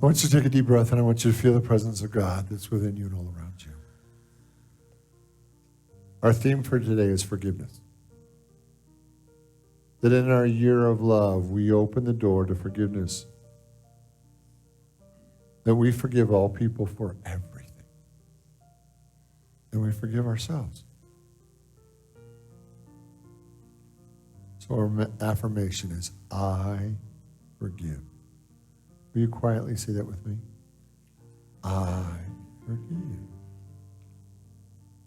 I want you to take a deep breath, and I want you to feel the presence of God that's within you and all around you. Our theme for today is forgiveness. That in our year of love, we open the door to forgiveness. That we forgive all people for everything. And we forgive ourselves. So our affirmation is, I forgive. Will you quietly say that with me? I forgive.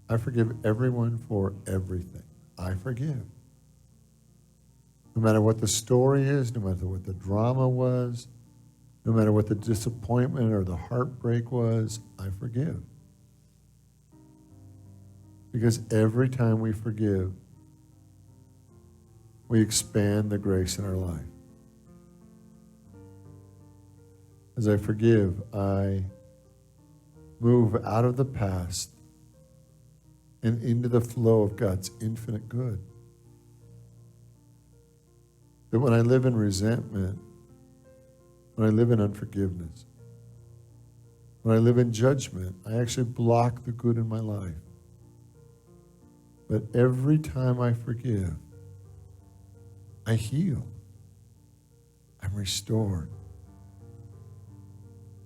I forgive everyone for everything. I forgive. No matter what the story is, no matter what the drama was, no matter what the disappointment or the heartbreak was, I forgive. Because every time we forgive, we expand the grace in our life. As I forgive, I move out of the past and into the flow of God's infinite good. That when I live in resentment, when I live in unforgiveness, when I live in judgment, I actually block the good in my life. But every time I forgive, I heal. I'm restored.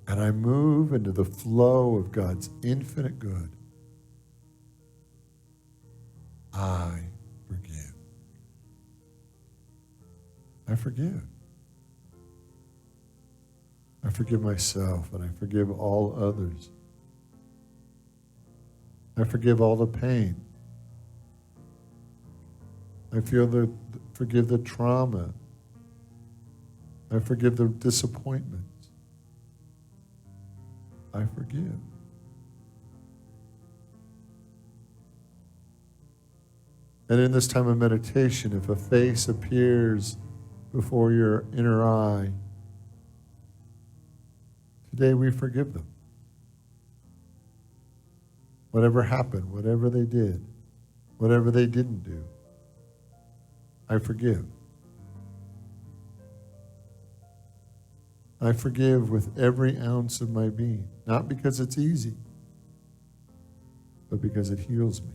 And I move into the flow of God's infinite good. I forgive. I forgive. I forgive myself, and I forgive all others. I forgive all the pain. I forgive the trauma. I forgive the disappointments. I forgive. And in this time of meditation, if a face appears before your inner eye, today we forgive them. Whatever happened, whatever they did, whatever they didn't do, I forgive. I forgive with every ounce of my being, not because it's easy, but because it heals me.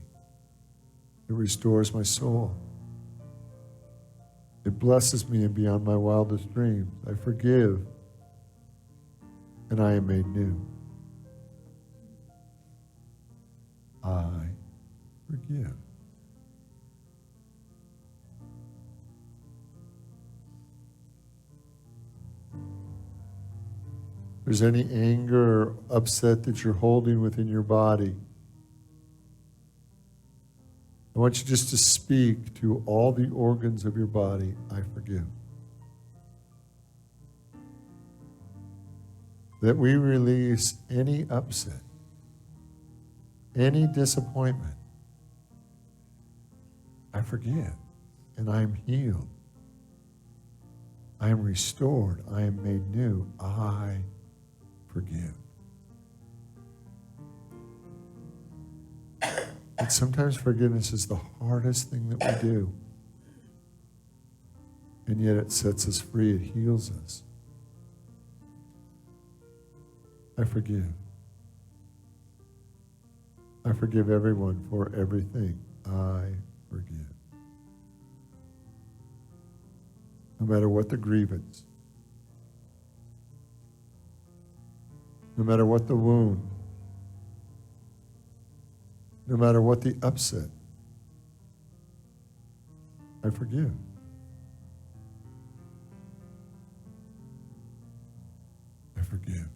It restores my soul. It blesses me beyond my wildest dreams. I forgive, and I am made new. I forgive. If there's any anger or upset that you're holding within your body, I want you just to speak to all the organs of your body, I forgive. That we release any upset, any disappointment. I forgive, and I am healed. I am restored. I am made new. I forgive. But sometimes forgiveness is the hardest thing that we do. And yet it sets us free. It heals us. I forgive. I forgive everyone for everything. I forgive. No matter what the grievance, no matter what the wound, no matter what the upset, I forgive. I forgive.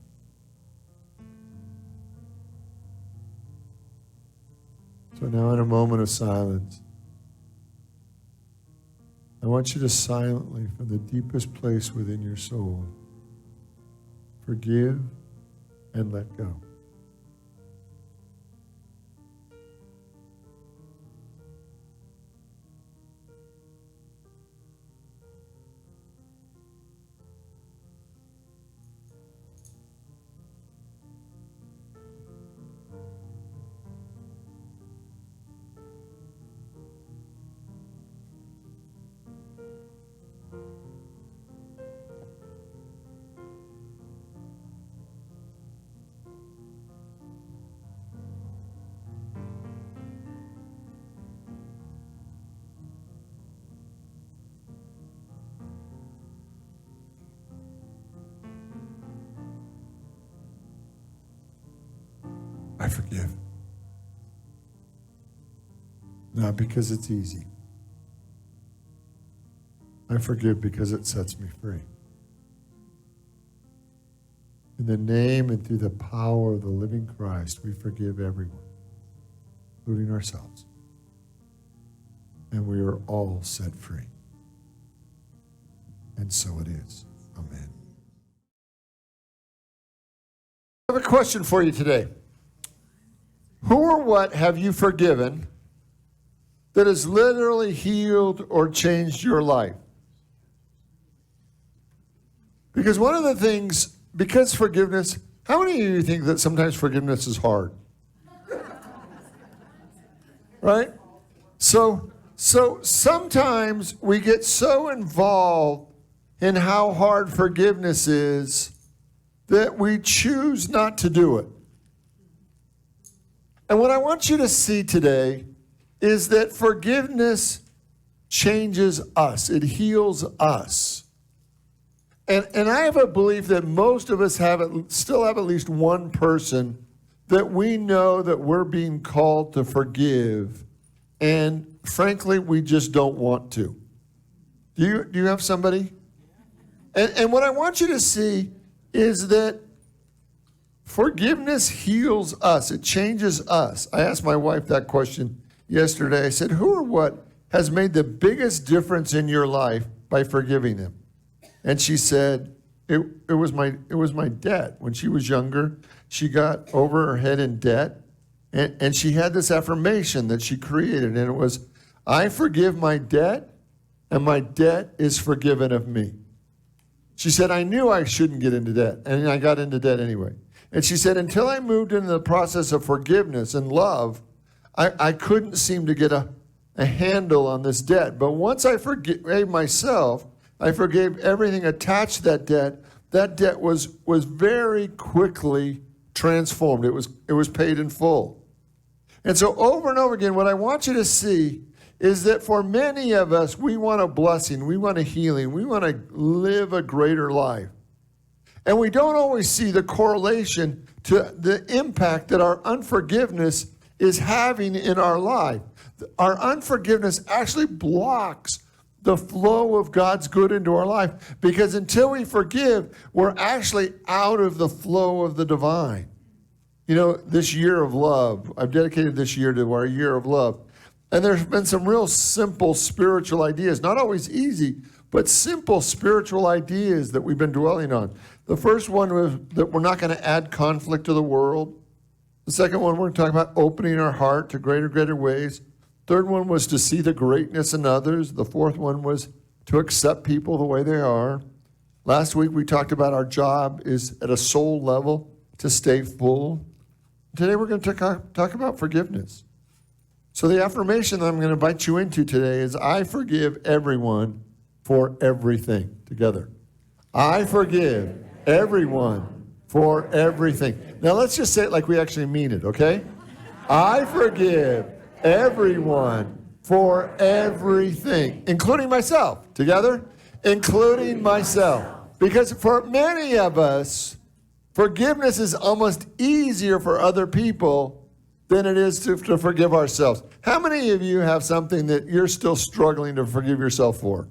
So now in a moment of silence, I want you to silently, from the deepest place within your soul, forgive and let go. I forgive. Not because it's easy. I forgive because it sets me free. In the name and through the power of the living Christ, we forgive everyone, including ourselves. And we are all set free. And so it is. Amen. I have a question for you today. Who or what have you forgiven that has literally healed or changed your life? Because one of the things, because forgiveness, how many of you think that sometimes forgiveness is hard? Right? So sometimes we get so involved in how hard forgiveness is that we choose not to do it. And what I want you to see today is that forgiveness changes us. It heals us. And I have a belief that most of us still have at least one person that we know that we're being called to forgive, and frankly, we just don't want to. Do you have somebody? And what I want you to see is that forgiveness heals us. It changes us. I asked my wife that question yesterday. I said, who or what has made the biggest difference in your life by forgiving them? And she said, it was my dad. When she was younger, she got over her head in debt. And she had this affirmation that she created. And it was, I forgive my debt, and my debt is forgiven of me. She said, I knew I shouldn't get into debt. And I got into debt anyway. And she said, until I moved into the process of forgiveness and love, I couldn't seem to get a handle on this debt. But once I forgave myself, I forgave everything attached to that debt. That debt was very quickly transformed. It was paid in full. And so over and over again, what I want you to see is that for many of us, we want a blessing, we want a healing, we want to live a greater life. And we don't always see the correlation to the impact that our unforgiveness is having in our life. Our unforgiveness actually blocks the flow of God's good into our life, because until we forgive, we're actually out of the flow of the divine. You know, this year of love, I've dedicated this year to our year of love. And there's been some real simple spiritual ideas, not always easy, but simple spiritual ideas that we've been dwelling on. The first one was that we're not going to add conflict to the world. The second one, we're going to talk about opening our heart to greater ways. Third one was to see the greatness in others. The fourth one was to accept people the way they are. Last week we talked about our job is at a soul level to stay full. Today we're going to talk about forgiveness. So the affirmation that I'm going to invite you into today is, I forgive everyone for everything. Together. I forgive everyone for everything. Now let's just say it like we actually mean it, okay? I forgive everyone for everything, including myself. Together? Including myself. Because for many of us, forgiveness is almost easier for other people than it is to forgive ourselves. How many of you have something that you're still struggling to forgive yourself for?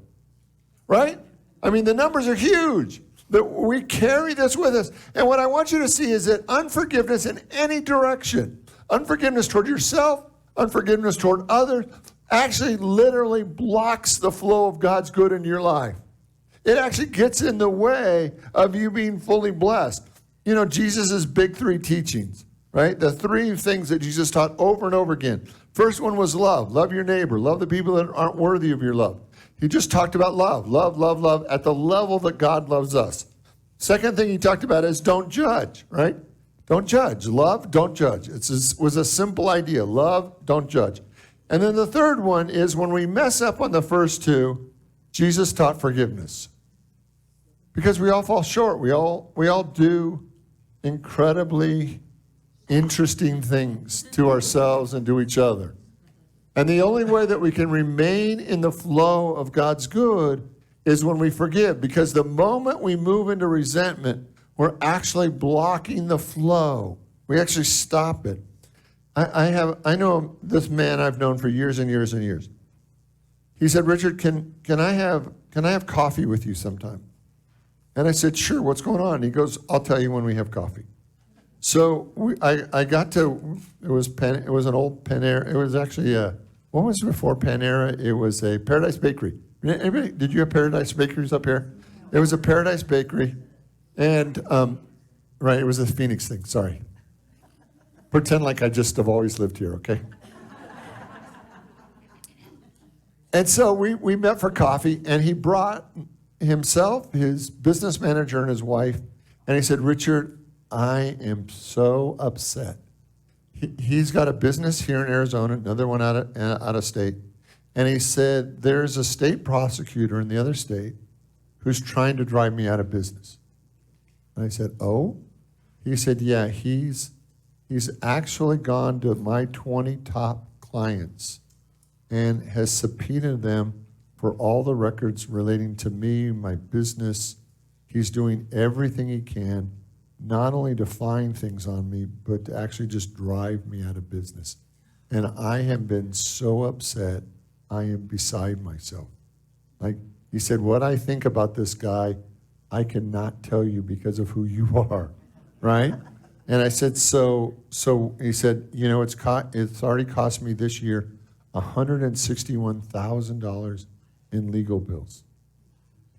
Right? I mean, the numbers are huge. That we carry this with us. And what I want you to see is that unforgiveness in any direction, unforgiveness toward yourself, unforgiveness toward others, actually literally blocks the flow of God's good into your life. It actually gets in the way of you being fully blessed. You know, Jesus' big three teachings, right? The three things that Jesus taught over and over again. First one was love. Love your neighbor. Love the people that aren't worthy of your love. He just talked about love. Love, love, love at the level that God loves us. Second thing he talked about is don't judge, right? Don't judge. Love, don't judge. It was a simple idea. Love, don't judge. And then the third one is when we mess up on the first two, Jesus taught forgiveness. Because we all fall short. We all do incredibly interesting things to ourselves and to each other. And the only way that we can remain in the flow of God's good is when we forgive. Because the moment we move into resentment, we're actually blocking the flow We actually stop it. I know this man I've known for years and years and years. He said, Richard, can I have coffee with you sometime? And I said, sure, what's going on? He goes, I'll tell you when we have coffee. So I got to, it was an old Panera. It was actually, what was before Panera? It was a Paradise Bakery. Anybody, did you have Paradise Bakeries up here? It was a Paradise Bakery. And, right, it was a Phoenix thing, sorry. Pretend like I just have always lived here, okay? And so we met for coffee, and he brought himself, his business manager, and his wife, and he said, Richard, I am so upset. He's got a business here in Arizona, another one out of state, and he said, there's a state prosecutor in the other state who's trying to drive me out of business. And I said, oh? He said, yeah, he's actually gone to my 20 top clients and has subpoenaed them for all the records relating to me, my business. He's doing everything he can, not only to find things on me, but to actually just drive me out of business. And I have been so upset, I am beside myself. Like he said, what I think about this guy, I cannot tell you because of who you are, right? And I said, so he said, you know, it's already cost me this year $161,000 in legal bills.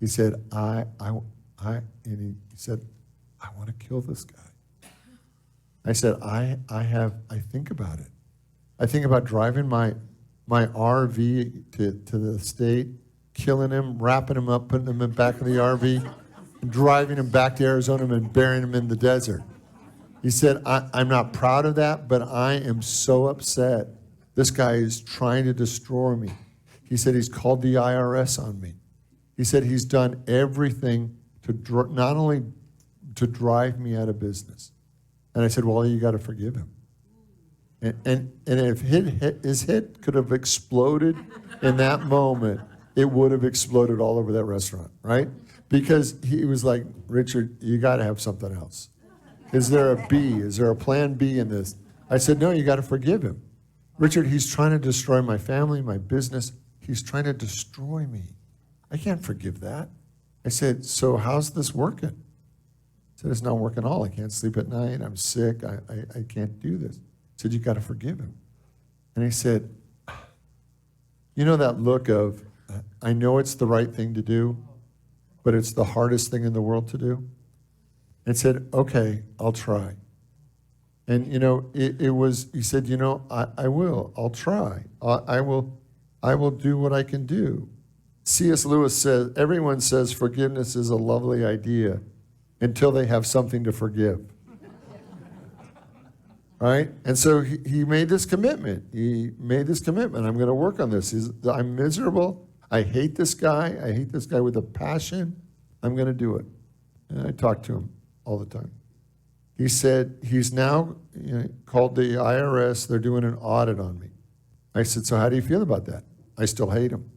He said, and he said, I want to kill this guy. I said, I think about it. I think about driving my RV to the state, killing him, wrapping him up, putting him in the back of the RV, and driving him back to Arizona and burying him in the desert. He said, I'm not proud of that, but I am so upset. This guy is trying to destroy me. He said he's called the IRS on me. He said he's done everything to not only to drive me out of business. And I said, well, you got to forgive him. And if his hit could have exploded in that moment, it would have exploded all over that restaurant, right? Because he was like, Richard, you got to have something else. Is there a B? Is there a plan B in this? I said, no, you got to forgive him. Richard, he's trying to destroy my family, my business. He's trying to destroy me. I can't forgive that. I said, so how's this working? He said, it's not working at all. I can't sleep at night. I'm sick. I can't do this. I said, you got to forgive him. And he said, you know that look of, I know it's the right thing to do, but it's the hardest thing in the world to do? And said, okay, I'll try. And, you know, he said, you know, I will. I'll try. I will do what I can do. C.S. Lewis says, everyone says forgiveness is a lovely idea until they have something to forgive. Right? And so he made this commitment. I'm going to work on this. I'm miserable. I hate this guy. I hate this guy with a passion. I'm going to do it. And I talk to him all the time. He said he's now called the IRS. They're doing an audit on me. I said, so how do you feel about that? I still hate him.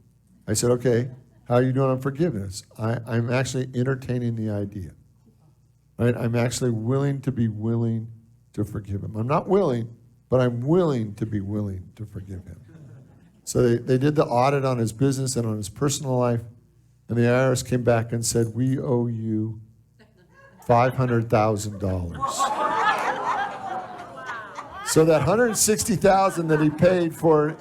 I said, okay, how are you doing on forgiveness? I'm actually entertaining the idea. Right? I'm actually willing to forgive him. I'm not willing, but I'm willing to be willing to forgive him. So they did the audit on his business and on his personal life, and the IRS came back and said, we owe you $500,000. So that $160,000 that he paid for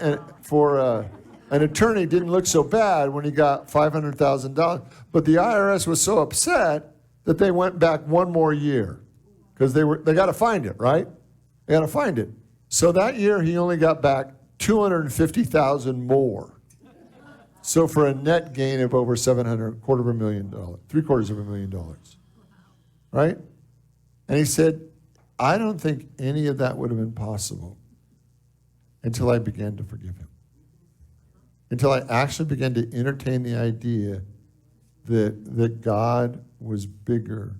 an attorney didn't look so bad when he got $500,000. But the IRS was so upset that they went back one more year because they got to find it, right? They got to find it. So that year he only got back $250,000 more. So for a net gain of over $750,000, $750,000, right? And he said, I don't think any of that would have been possible until I began to forgive him. Until I actually began to entertain the idea that God was bigger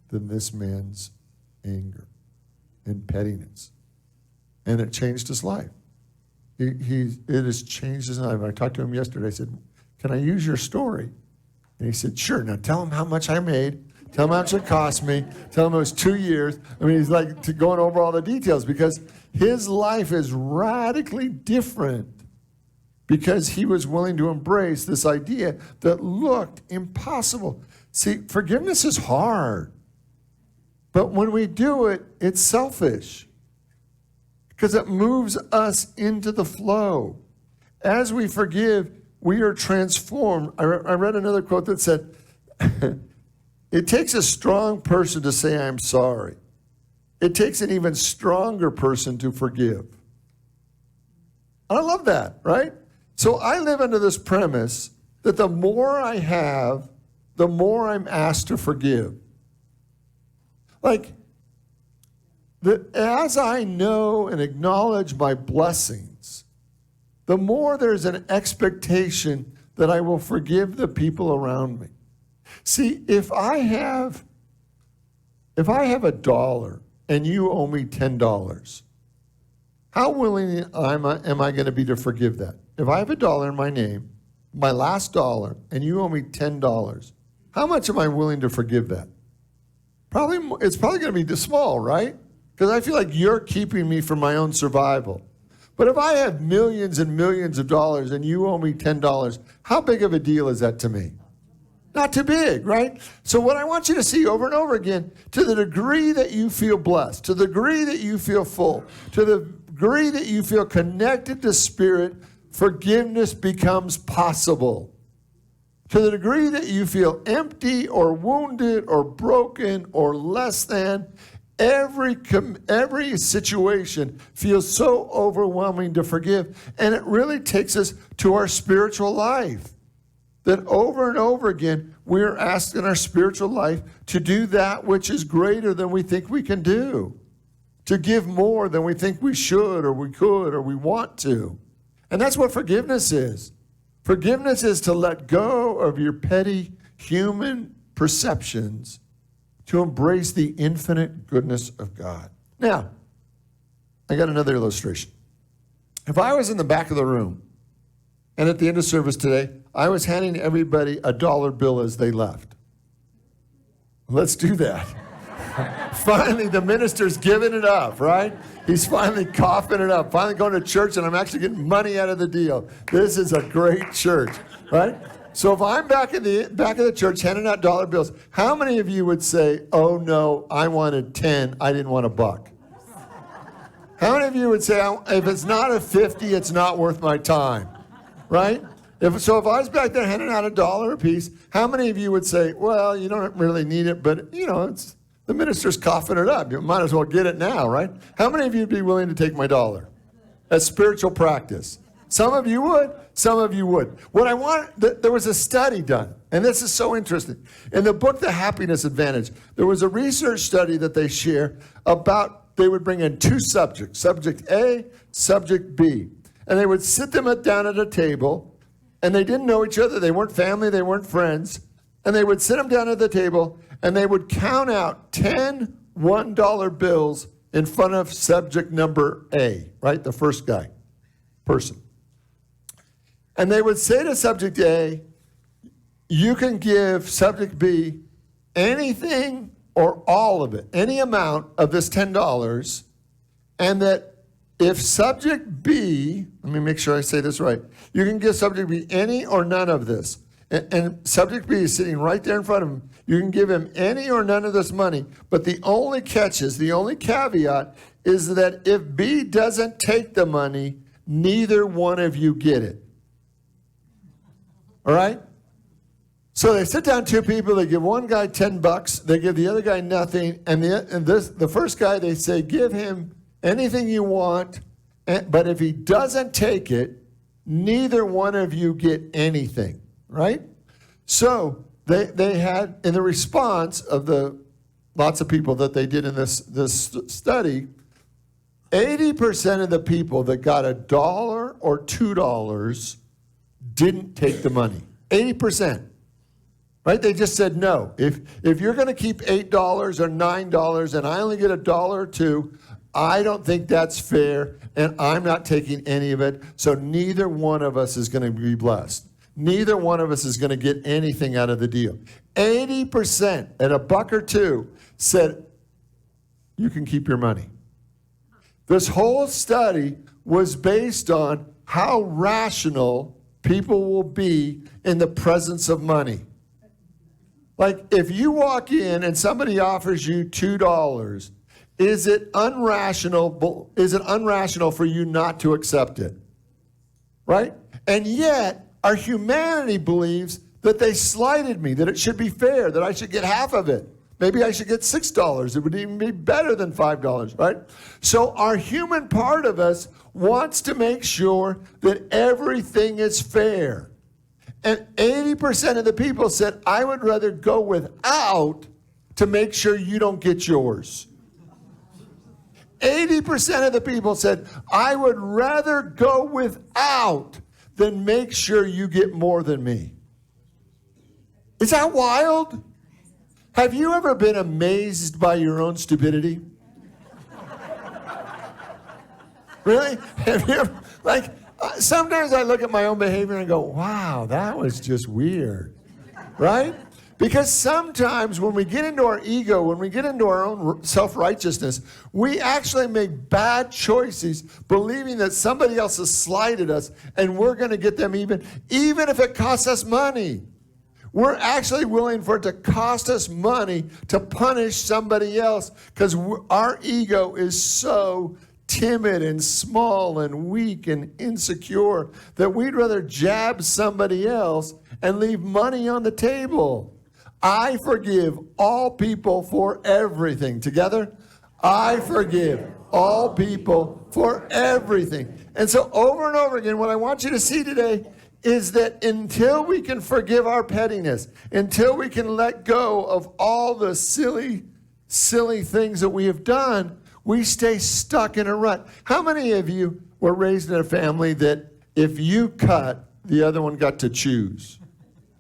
than this man's anger and pettiness. And it changed his life. It has changed his life. I talked to him yesterday. I said, can I use your story? And he said, sure. Now tell him how much I made. Tell him how much it cost me. Tell him it was 2 years. I mean, he's like going over all the details because his life is radically different because he was willing to embrace this idea that looked impossible. See, forgiveness is hard. But when we do it, it's selfish because it moves us into the flow. As we forgive, we are transformed. I read another quote that said, it takes a strong person to say, I'm sorry. It takes an even stronger person to forgive. I love that, right? So I live under this premise that the more I have, the more I'm asked to forgive. Like, as I know and acknowledge my blessings, the more there's an expectation that I will forgive the people around me. See, if I have $1 and you owe me $10, how willing am I going to be to forgive that? If I have $1 in my name, my last dollar, and you owe me $10, how much am I willing to forgive that? It's probably going to be small, right? Because I feel like you're keeping me from my own survival. But if I have millions and millions of dollars and you owe me $10, how big of a deal is that to me? Not too big, right? So what I want you to see over and over again, to the degree that you feel blessed, to the degree that you feel full, to the degree that you feel connected to Spirit, forgiveness becomes possible. To the degree that you feel empty or wounded or broken or less than, every situation feels so overwhelming to forgive. And it really takes us to our spiritual life. That over and over again, we're asked in our spiritual life to do that which is greater than we think we can do. To give more than we think we should or we could or we want to. And that's what forgiveness is. Forgiveness is to let go of your petty human perceptions to embrace the infinite goodness of God. Now, I got another illustration. If I was in the back of the room, and at the end of service today, I was handing everybody a dollar bill as they left. Let's do that. Finally, the minister's giving it up, right? He's finally coughing it up, finally going to church, and I'm actually getting money out of the deal. This is a great church, right? So if I'm back of the church handing out dollar bills, how many of you would say, oh no, I wanted 10, I didn't want $1? How many of you would say, if it's not a 50, it's not worth my time, right? If I was back there handing out $1 a piece, how many of you would say, well, you don't really need it, but it's the minister's coughing it up. You might as well get it now, right? How many of you would be willing to take my dollar? That's spiritual practice. Some of you would, some of you would. There was a study done, and this is so interesting. In the book, The Happiness Advantage, there was a research study that they share about, they would bring in two subjects, subject A, subject B. And they would sit them down at a table, and they didn't know each other. They weren't family, they weren't friends. And they would sit them down at the table, and they would count out 10 $1 bills in front of subject number A, right? The first person. And they would say to subject A, you can give subject B anything or all of it, any amount of this $10, and that if subject B, let me make sure I say this right, you can give subject B any or none of this. And subject B is sitting right there in front of him. You can give him any or none of this money, but the only caveat is that if B doesn't take the money, neither one of you get it. All right? So they sit down two people, they give one guy $10, they give the other guy nothing, and the first guy, they say, give him anything you want, but if he doesn't take it, neither one of you get anything, right? So they had, in the response of the lots of people that they did in this study, 80% of the people that got $1 or $2 didn't take the money. 80%. Right? They just said no. If you're going to keep $8 or $9 and I only get $1 or $2, I don't think that's fair, and I'm not taking any of it, so neither one of us is going to be blessed. neither one of us is going to get anything out of the deal. 80% at $1 or $2 said, you can keep your money. This whole study was based on how rational people will be in the presence of money. Like if you walk in and somebody offers you $2, is it unrational for you not to accept it? Right? And yet, our humanity believes that they slighted me, that it should be fair, that I should get half of it. Maybe I should get $6. It would even be better than $5, right? So our human part of us wants to make sure that everything is fair. And 80% of the people said, I would rather go without to make sure you don't get yours. 80% of the people said, I would rather go without than make sure you get more than me. Is that wild? Have you ever been amazed by your own stupidity? Really? Have you ever, sometimes I look at my own behavior and go, wow, that was just weird. Right? Because sometimes when we get into our ego, when we get into our own self-righteousness, we actually make bad choices believing that somebody else has slighted us and we're going to get them even if it costs us money. We're actually willing for it to cost us money to punish somebody else because our ego is so timid and small and weak and insecure that we'd rather jab somebody else and leave money on the table. I forgive all people for everything. Together, I forgive all people for everything. And so over and over again, what I want you to see today is that until we can forgive our pettiness, until we can let go of all the silly things that we have done, we stay stuck in a rut. How many of you were raised in a family that if you cut, the other one got to choose?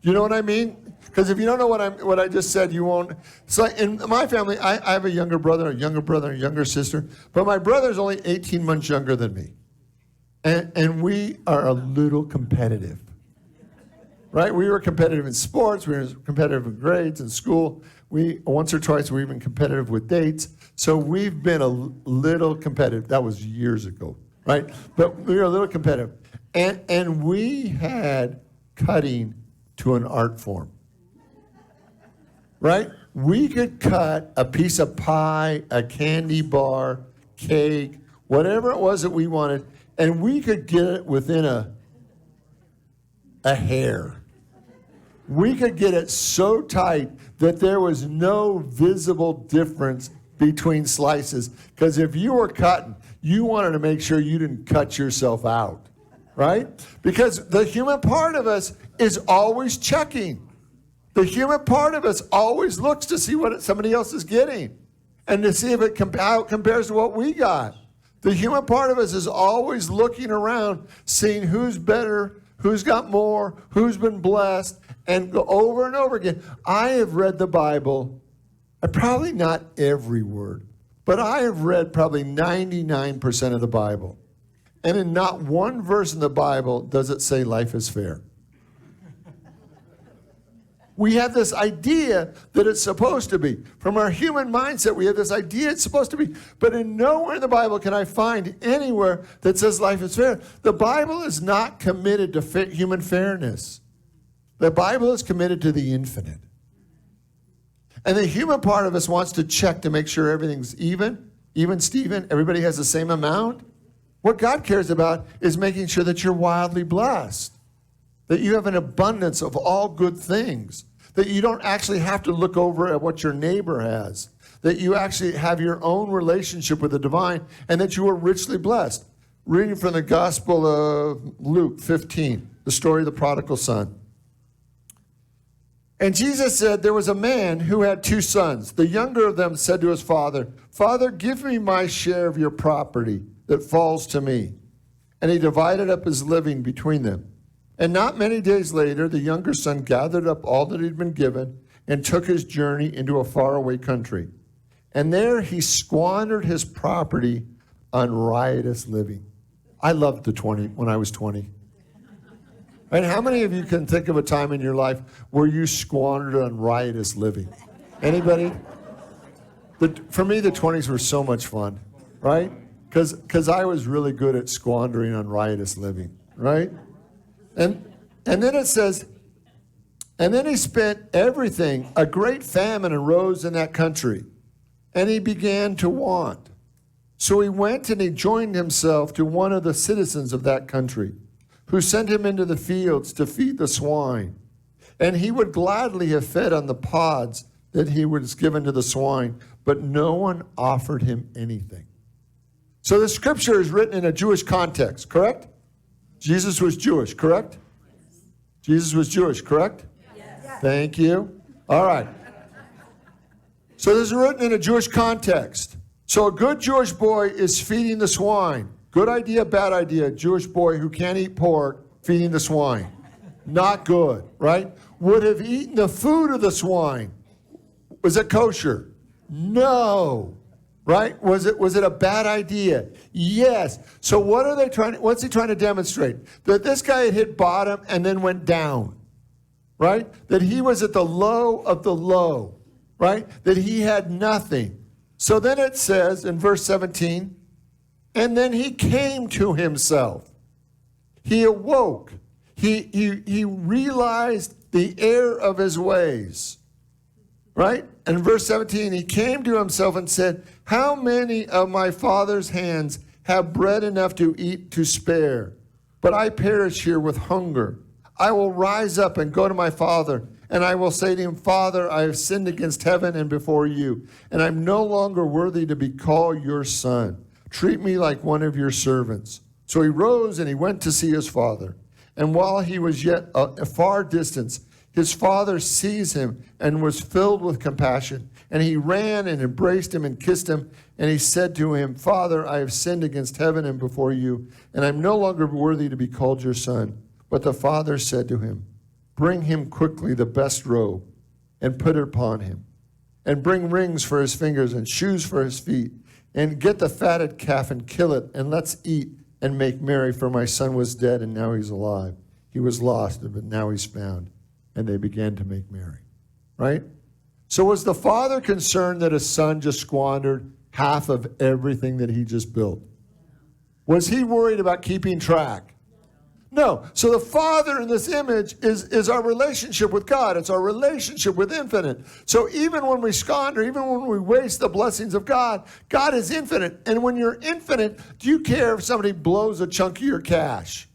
You know what I mean? Because if you don't know what I just said, you won't. So in my family, I have a younger brother, a younger sister. But my brother's only 18 months younger than me. And we are a little competitive. Right? We were competitive in sports. We were competitive in grades in school. Once or twice, we were even competitive with dates. So we've been a little competitive. That was years ago. Right? But we were a little competitive. And we had cutting to an art form. Right? We could cut a piece of pie, a candy bar, cake, whatever it was that we wanted, and we could get it within a hair. We could get it so tight that there was no visible difference between slices. Because if you were cutting, you wanted to make sure you didn't cut yourself out. Right? Because the human part of us is always checking. The human part of us always looks to see what somebody else is getting and to see if how it compares to what we got. The human part of us is always looking around, seeing who's better, who's got more, who's been blessed, and go over and over again. I have read the Bible, probably not every word, but I have read probably 99% of the Bible. And in not one verse in the Bible does it say life is fair. We have this idea that it's supposed to be. From our human mindset, we have this idea it's supposed to be. But in nowhere in the Bible can I find anywhere that says life is fair. The Bible is not committed to human fairness. The Bible is committed to the infinite. And the human part of us wants to check to make sure everything's even Stephen, everybody has the same amount. What God cares about is making sure that you're wildly blessed, that you have an abundance of all good things, that you don't actually have to look over at what your neighbor has, that you actually have your own relationship with the divine, and that you are richly blessed. Reading from the Gospel of Luke 15, the story of the prodigal son. And Jesus said, there was a man who had 2 sons. The younger of them said to his father, Father, give me my share of your property that falls to me. And he divided up his living between them. And not many days later, the younger son gathered up all that he'd been given and took his journey into a faraway country. And there he squandered his property on riotous living. I loved when I was 20. And how many of you can think of a time in your life where you squandered on riotous living? Anybody? For me, the 20s were so much fun, right? Because I was really good at squandering on riotous living, right? And then it says, and then he spent everything. A great famine arose in that country, and he began to want. So he went and he joined himself to one of the citizens of that country, who sent him into the fields to feed the swine. And he would gladly have fed on the pods that he was given to the swine, but no one offered him anything. So the scripture is written in a Jewish context, correct? Jesus was Jewish, correct? Jesus was Jewish, correct? Yes. Thank you. All right. So this is written in a Jewish context. So a good Jewish boy is feeding the swine. Good idea, bad idea. Jewish boy who can't eat pork feeding the swine. Not good, right? Would have eaten the food of the swine. Was it kosher? No. Right? Was it a bad idea? Yes. So what's he trying to demonstrate? That this guy had hit bottom and then went down. Right? That he was at the low of the low. Right? That he had nothing. So then it says in verse 17, and then he came to himself. He awoke. He realized the error of his ways. Right? And in verse 17, he came to himself and said, how many of my father's hands have bread enough to eat to spare? But I perish here with hunger. I will rise up and go to my father, and I will say to him, Father, I have sinned against heaven and before you, and I'm no longer worthy to be called your son. Treat me like one of your servants. So he rose and he went to see his father. And while he was yet a far distance, his father seized him and was filled with compassion. And he ran and embraced him and kissed him. And he said to him, Father, I have sinned against heaven and before you, and I'm no longer worthy to be called your son. But the father said to him, bring him quickly the best robe and put it upon him. And bring rings for his fingers and shoes for his feet. And get the fatted calf and kill it, and let's eat and make merry, for my son was dead and now he's alive. He was lost, but now he's found. And they began to make merry. Right? So was the father concerned that his son just squandered half of everything that he just built? Was he worried about keeping track? No. So the Father in this image is our relationship with God. It's our relationship with infinite. So even when we squander, even when we waste the blessings of God, God is infinite. And when you're infinite, do you care if somebody blows a chunk of your cash?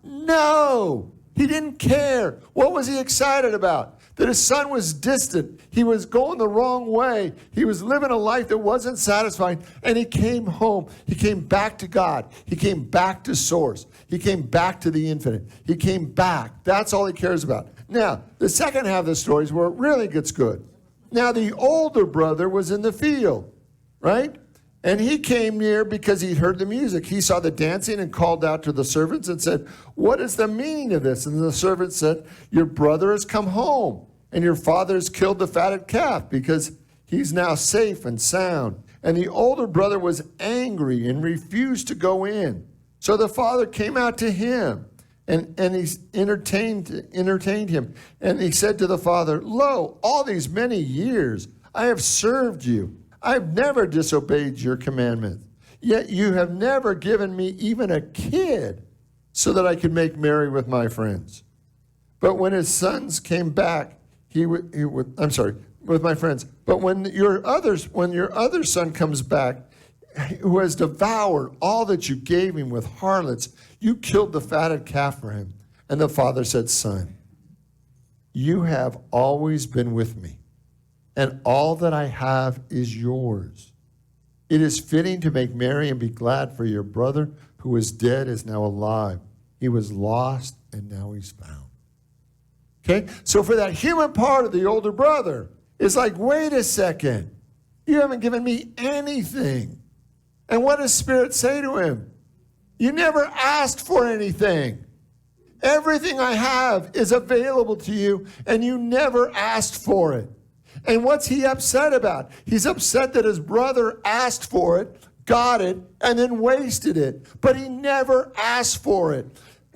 No. He didn't care. What was he excited about? That his son was distant. He was going the wrong way. He was living a life that wasn't satisfying. And he came home. He came back to God. He came back to source. He came back to the infinite. He came back. That's all he cares about. Now, the second half of the story is where it really gets good. Now, the older brother was in the field, right? And he came near because he heard the music. He saw the dancing and called out to the servants and said, what is the meaning of this? And the servants said, your brother has come home, and your father has killed the fatted calf because he's now safe and sound. And the older brother was angry and refused to go in. So the father came out to him, and he entertained him. And he said to the father, lo, all these many years I have served you. I've never disobeyed your commandment, yet you have never given me even a kid so that I could make merry with my friends. But when his sons came back, with my friends. But when your other son comes back, who has devoured all that you gave him with harlots, you killed the fatted calf for him. And the father said, son, you have always been with me, and all that I have is yours. It is fitting to make merry and be glad, for your brother who was dead is now alive. He was lost and now he's found. Okay? So for that human part of the older brother, it's like, wait a second. You haven't given me anything. And what does Spirit say to him? You never asked for anything. Everything I have is available to you, and you never asked for it. And what's he upset about? He's upset that his brother asked for it, got it, and then wasted it. But he never asked for it.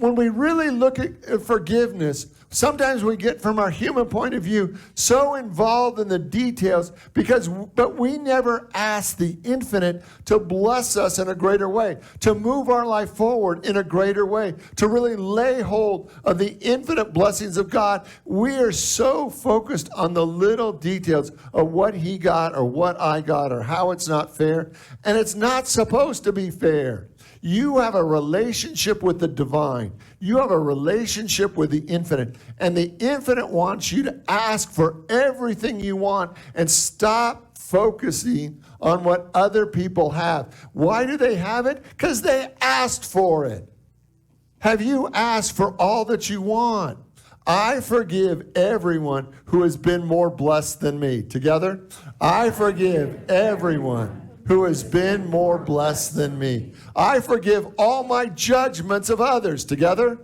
when we really look at forgiveness, sometimes we get from our human point of view so involved in the details but we never ask the infinite to bless us in a greater way, to move our life forward in a greater way, to really lay hold of the infinite blessings of God. We are so focused on the little details of what he got or what I got or how it's not fair. And it's not supposed to be fair. You have a relationship with the divine. You have a relationship with the infinite. And the infinite wants you to ask for everything you want and stop focusing on what other people have. Why do they have it? Because they asked for it. Have you asked for all that you want? I forgive everyone who has been more blessed than me. Together? I forgive everyone who has been more blessed than me. I forgive all my judgments of others. Together?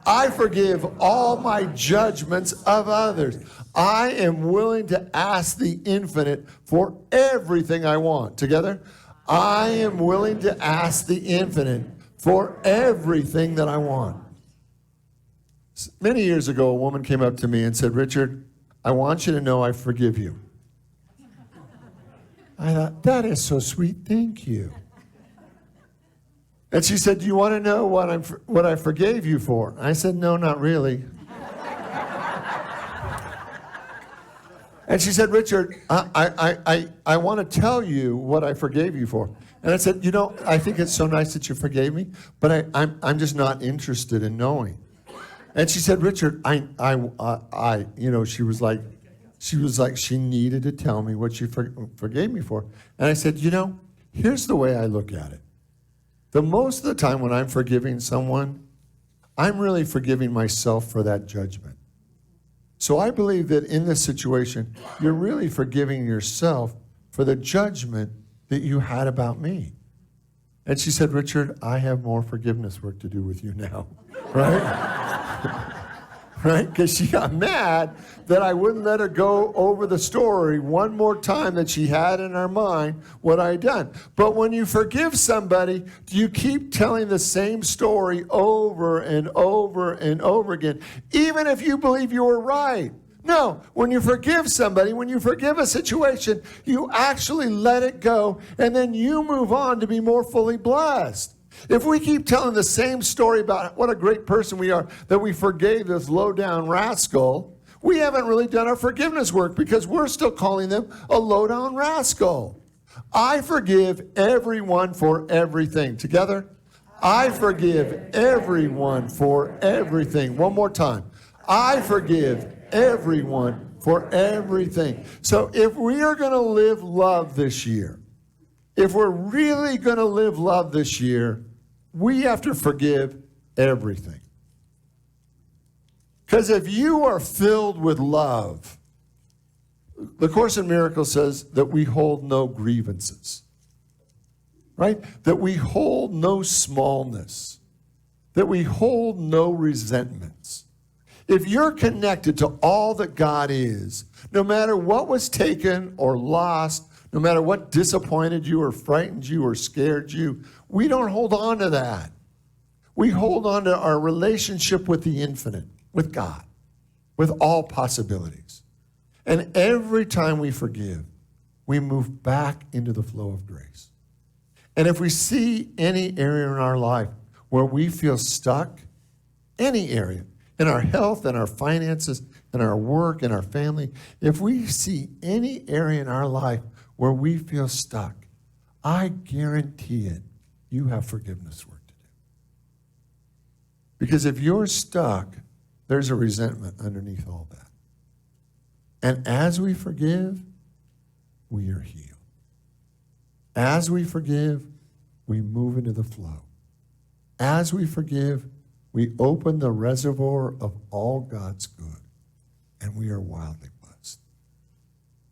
I forgive all my judgments of others. I am willing to ask the infinite for everything I want. Together? I am willing to ask the infinite for everything that I want. Many years ago, a woman came up to me and said, Richard, I want you to know I forgive you. I thought, that is so sweet, thank you. And she said, do you want to know what I forgave you for? I said, no, not really. And she said, Richard, I want to tell you what I forgave you for. And I said, I think it's so nice that you forgave me, but I'm just not interested in knowing. And she said, Richard, she was like, she needed to tell me what she forgave me for. And I said, here's the way I look at it. The most of the time when I'm forgiving someone, I'm really forgiving myself for that judgment. So I believe that in this situation, you're really forgiving yourself for the judgment that you had about me. And she said, Richard, I have more forgiveness work to do with you now, right? Right? Because she got mad that I wouldn't let her go over the story one more time that she had in her mind what I had done. But when you forgive somebody, do you keep telling the same story over and over and over again, even if you believe you were right? No, when you forgive somebody, when you forgive a situation, you actually let it go, and then you move on to be more fully blessed. If we keep telling the same story about what a great person we are, that we forgave this low-down rascal, we haven't really done our forgiveness work because we're still calling them a low-down rascal. I forgive everyone for everything. Together? I forgive everyone for everything. One more time. I forgive everyone for everything. So if we are going to live love this year, if we're really going to live love this year, we have to forgive everything. Because if you are filled with love, the Course in Miracles says that we hold no grievances, right? That we hold no smallness, that we hold no resentments. If you're connected to all that God is, no matter what was taken or lost, no matter what disappointed you or frightened you or scared you, we don't hold on to that. We hold on to our relationship with the infinite, with God, with all possibilities. And every time we forgive, we move back into the flow of grace. And if we see any area in our life where we feel stuck, any area, in our health, in our finances, in our work, in our family, if we see any area in our life where we feel stuck, I guarantee it, you have forgiveness work to do. Because if you're stuck, there's a resentment underneath all that. And as we forgive, we are healed. As we forgive, we move into the flow. As we forgive, we open the reservoir of all God's good, and we are wildly blessed.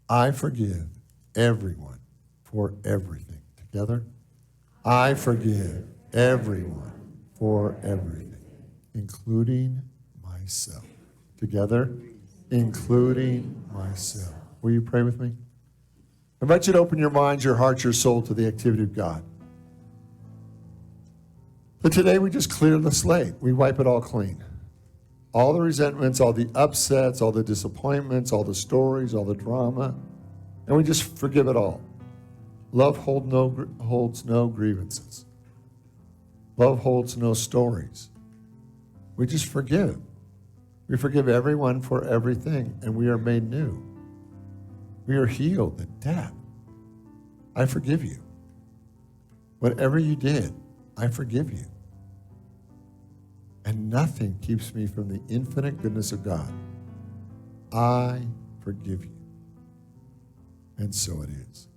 I forgive everyone for everything. Together? I forgive everyone for everything, including myself. Together? Including myself. Will you pray with me? I invite you to open your mind, your heart, your soul to the activity of God. But today we just clear the slate. We wipe it all clean. All the resentments, all the upsets, all the disappointments, all the stories, all the drama, and we just forgive it all. Love holds no grievances. Love holds no stories. We just forgive. We forgive everyone for everything, and we are made new. We are healed at death. I forgive you. Whatever you did, I forgive you. And nothing keeps me from the infinite goodness of God. I forgive you. And so it is.